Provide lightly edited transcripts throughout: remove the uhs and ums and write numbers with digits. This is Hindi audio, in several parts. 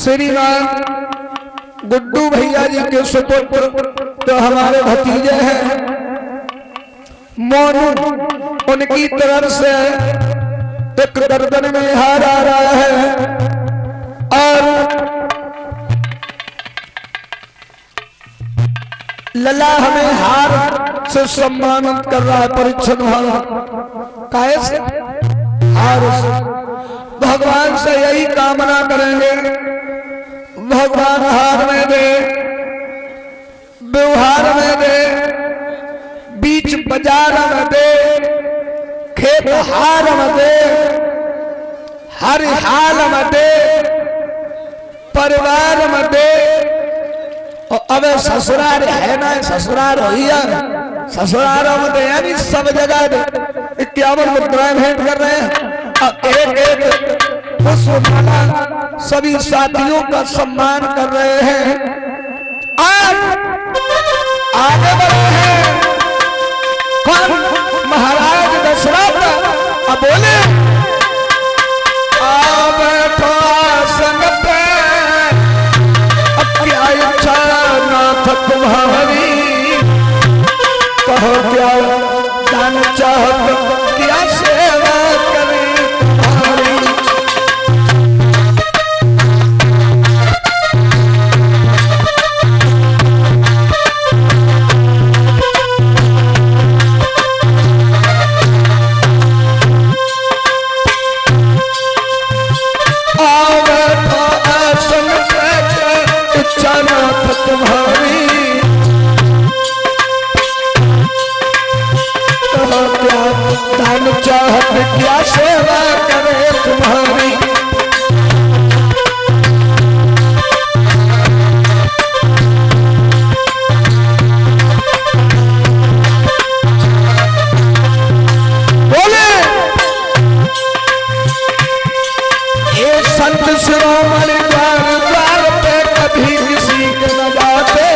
श्रीमान गुड्डू भैया जी के सुपुत्र तो हमारे भतीजे हैं मोनू, उनकी तरफ से एक गर्दन में हार आ रहा है और लला हमें हार से सम्मानित कर रहा है। परीक्षण वाला कैसे हार से भगवान से यही कामना करेंगे, भगवान हार में दे, व्यवहार में दे, बीच बाजार में दे, खेत हार में दे, हर हाल में दे, परिवार में दे। और अब ससुराल है ना, ससुराल हो ही ससुरालों में दे यानी सब जगह दे। 51 मुद्राएं भेंट कर रहे हैं और एक एक पुष्पमाला सभी साथियों का सम्मान कर रहे हैं। आज आगे बढ़े हैं कौन? महाराज दशरथ। अब बोले अब तो आसन पे अब क्या इच्छा नाथ तुम्हारी, कहो क्या जान चाहत क्या सेवा करें तुम्हारी। तुम्हारी क्या दान चाहत क्या सेवा करे तुम्हारी। बोले ये संत शिरोमणि द्वार द्वार पे कभी किसी के न जाते,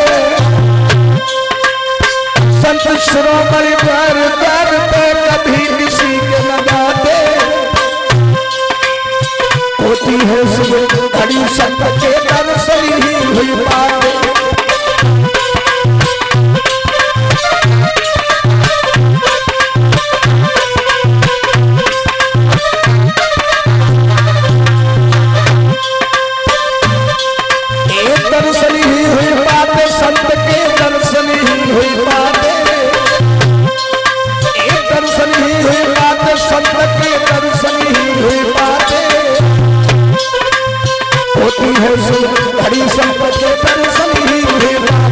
संत शिरोमणि द्वार द्वार पे कभी किसी के न जाते। होती है सुबह घड़ी संत के दर्शन ही हुई बातें। दर्शन ही हुई बातें, संत के दर्शन ही हुई बातें। एक दर्शन ही हुई बातें, संत के दर्शन ही हुई बातें। होती है घड़ी संत के दर्शन ही हुई बातें।